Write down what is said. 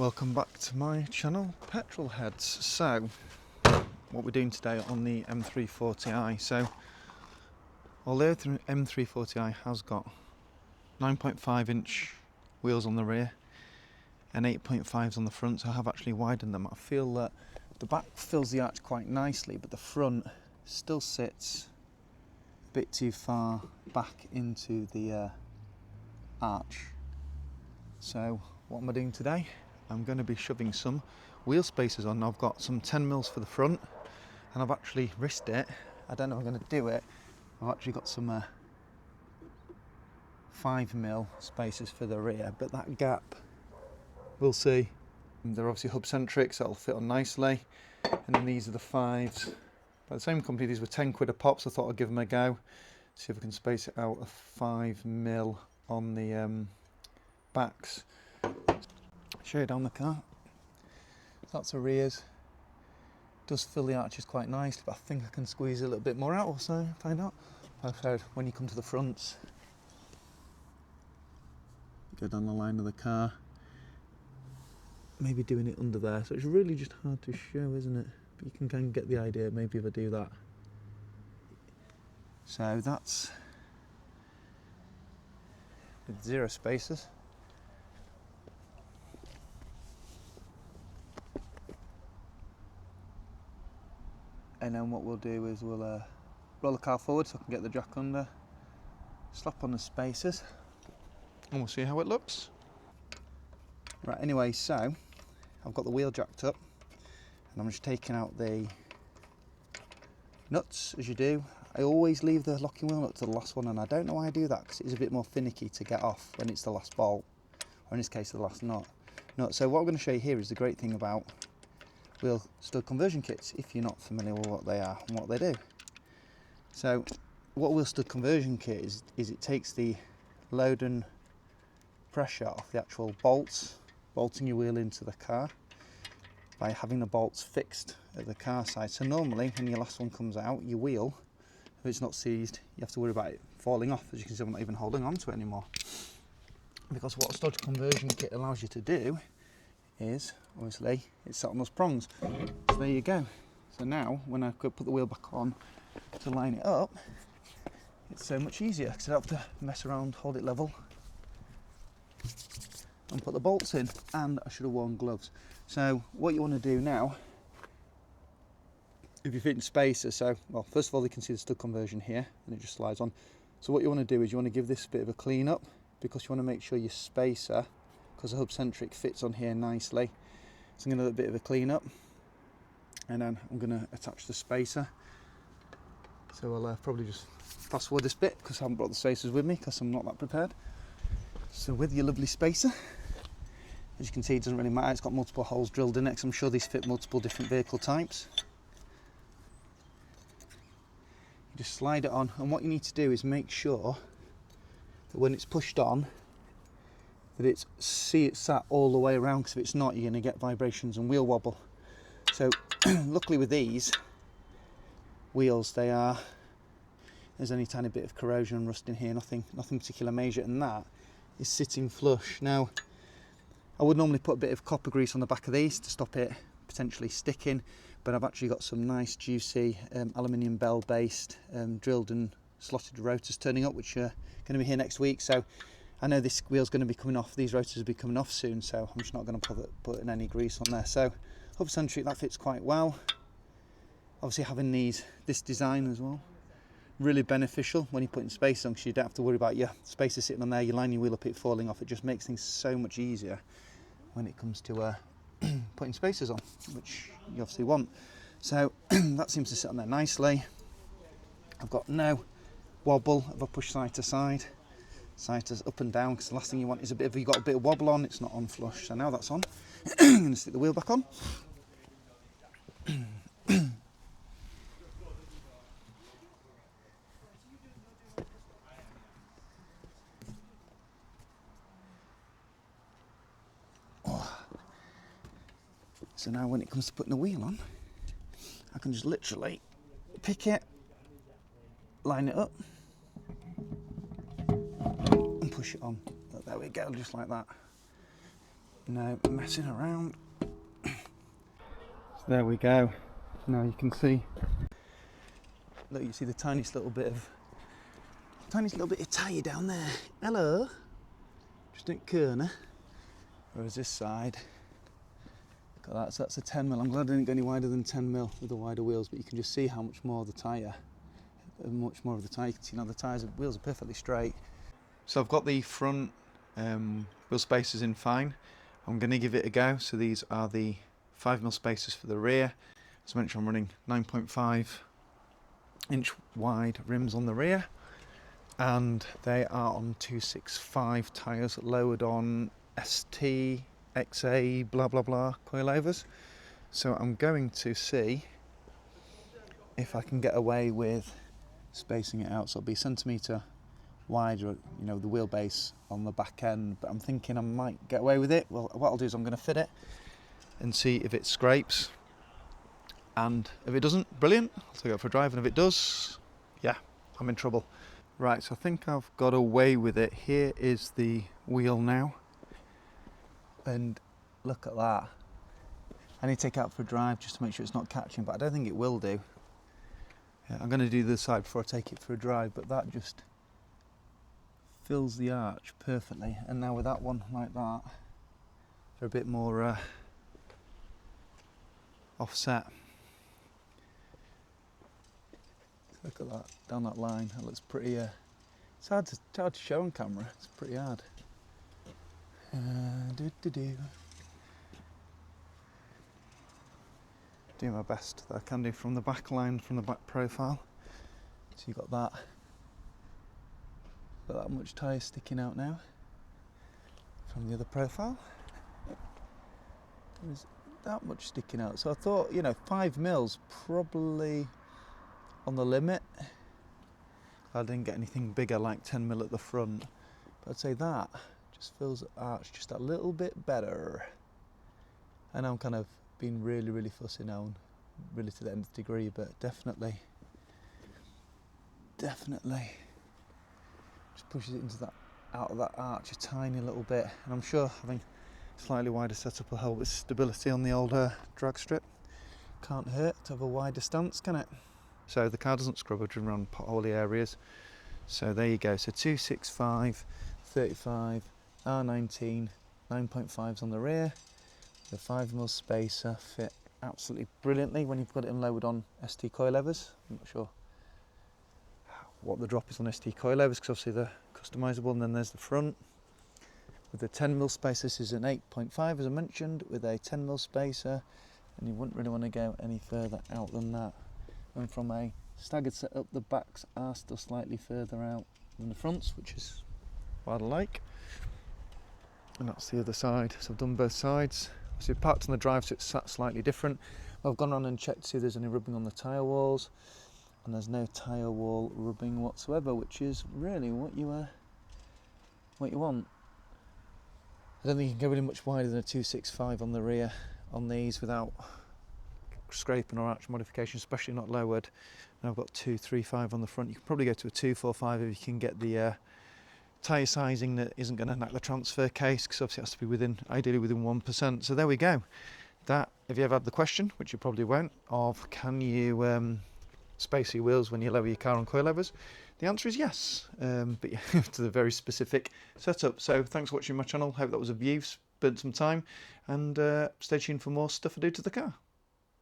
Welcome back to my channel, Petrol Heads. So, what we're doing today on the M340i. So, although the M340i has got 9.5 inch wheels on the rear and 8.5s on the front, so I have actually widened them. I feel that the back fills the arch quite nicely, but the front still sits a bit too far back into the arch. So, what am I doing today? I'm going to be shoving some wheel spacers on. I've got some 10mm for the front, and I've actually risked it. I don't know if I'm going to do it. I've actually got some 5mm spacers for the rear, but that gap, we'll see. They're obviously hub centric, so it'll fit on nicely. And then these are the 5s by the same company. These were 10 quid a pop, so I thought I'd give them a go. See if I can space it out a 5mm on the backs. Show you down the car. That's the rears. Does fill the arches quite nicely, but I think I can squeeze a little bit more out also, find out. I've heard when you come to the fronts, go down the line of the car, maybe doing it under there, so it's really just hard to show, isn't it? But you can kind of get the idea, maybe if I do that. So that's with 0 spacers. And then what we'll do is we'll roll the car forward so I can get the jack under, slap on the spacers, and we'll see how it looks. Right, anyway, so I've got the wheel jacked up, and I'm just taking out the nuts, as you do. I always leave the locking wheel nut to the last one, and I don't know why I do that, because it is a bit more finicky to get off when it's the last bolt, or in this case the last nut. So what I'm going to show you here is the great thing about wheel stud conversion kits, if you're not familiar with what they are and what they do. So what a wheel stud conversion kit is it takes the load and pressure off the actual bolts, bolting your wheel into the car by having the bolts fixed at the car side. So normally when your last one comes out, your wheel, if it's not seized, you have to worry about it falling off. As you can see, I'm not even holding on to it anymore, because what a stud conversion kit allows you to do is, obviously, it's sat on those prongs. So there you go. So now, when I put the wheel back on to line it up, it's so much easier, because I don't have to mess around, hold it level, and put the bolts in. And I should have worn gloves. So what you want to do now, if you're fitting spacers, so, well, first of all, you can see the stud conversion here, and it just slides on. So what you want to do is you want to give this a bit of a clean up, because you want to make sure your spacer, because the hub centric, fits on here nicely. So I'm going to do a bit of a clean up, and then I'm going to attach the spacer. So I'll probably just fast forward this bit, because I haven't brought the spacers with me, because I'm not that prepared. So with your lovely spacer, as you can see, it doesn't really matter, it's got multiple holes drilled in it, because I'm sure these fit multiple different vehicle types. You just slide it on, and what you need to do is make sure that when it's pushed on, that it's sat all the way around, because if it's not, you're going to get vibrations and wheel wobble. So luckily with these wheels, there's only a tiny bit of corrosion and rust in here, nothing particular major, and that is sitting flush. Now, I would normally put a bit of copper grease on the back of these to stop it potentially sticking, but I've actually got some nice juicy aluminium bell based drilled and slotted rotors turning up, which are going to be here next week. So I know this wheel's going to be coming off, these rotors will be coming off soon, so I'm just not going to put in any grease on there. So hub centric, that fits quite well. Obviously having this design as well, really beneficial when you're putting spacers on, because you don't have to worry about your spacer sitting on there, you line your wheel up, it falling off. It just makes things so much easier when it comes to putting spacers on, which you obviously want. So that seems to sit on there nicely. I've got no wobble if I push side to side. Side to up and down, because the last thing you want is you've got a bit of wobble on, it's not on flush. So now that's on, I'm going to stick the wheel back on. So now when it comes to putting the wheel on, I can just literally pick it, line it up, and push it on. There we go, just like that. No messing around. So there we go. Now you can see, look, you see the tiniest little bit of tyre down there. Hello. Just at corner. Whereas this side, look at that, so that's a 10mm. I'm glad I didn't go any wider than 10mm with the wider wheels, but you can just see how much more of the tyre. You can see now the wheels are perfectly straight. So I've got the front wheel spacers in fine. I'm going to give it a go. So these are the 5mm spacers for the rear. As mentioned, I'm running 9.5 inch wide rims on the rear, and they are on 265 tyres lowered on ST, XA, blah blah blah coilovers. So I'm going to see if I can get away with spacing it out, so it'll be a centimetre wider, you know, the wheelbase on the back end, but I'm thinking I might get away with it. Well, what I'll do is I'm going to fit it and see if it scrapes, and if it doesn't, brilliant, I'll take it out for a drive, and if it does, yeah, I'm in trouble. Right, so I think I've got away with it. Here is the wheel now, and look at that. I need to take it out for a drive just to make sure it's not catching, but I don't think it will do. Yeah, I'm going to do the side before I take it for a drive, but that just fills the arch perfectly. And now with that one like that, they're a bit more offset. Look at that, down that line. That looks pretty. It's hard to show on camera. It's pretty hard. Do my best that I can do from the back line, from the back profile. So you've got that. Got that much tyre sticking out now from the other profile. There's that much sticking out. So I thought, you know, 5mm probably on the limit. I didn't get anything bigger like 10mm at the front, but I'd say that just fills the arch just a little bit better. And I'm kind of being really fussy now, and really to the nth degree, but definitely just pushes it into that, out of that arch a tiny little bit. And I'm sure having slightly wider setup will help with stability on the old drag strip. Can't hurt to have a wider stance, can it? So the car doesn't scrub or driven around potholy areas. So there you go. So 265, 35, R19, 9.5s on the rear. The 5mm spacer fit absolutely brilliantly when you've got it in lowered on ST coilovers. I'm not sure what the drop is on ST coilovers because obviously they're customisable. And then there's the front with the 10mm spacer. This is an 8.5 as I mentioned, with a 10mm spacer, and you wouldn't really want to go any further out than that. And from a staggered setup, the backs are still slightly further out than the fronts, which is what I like. And that's the other side. So I've done both sides. So I've parked on the drive, so it's sat slightly different. I've gone around and checked to see if there's any rubbing on the tyre walls, and there's no tyre wall rubbing whatsoever, which is really what you want. I don't think you can go really much wider than a 265 on the rear on these without scraping or arch modification, especially not lowered. And I've got 235 on the front. You can probably go to a 245 if you can get the tyre sizing that isn't going to knock the transfer case, because obviously it has to be ideally within 1%. So there we go. That, if you ever had the question, which you probably won't, of can you space your wheels when you lower your car on coilovers, the answer is yes, but you have to the very specific setup. So thanks for watching my channel. Hope that was of use, spent some time, and stay tuned for more stuff I do to the car.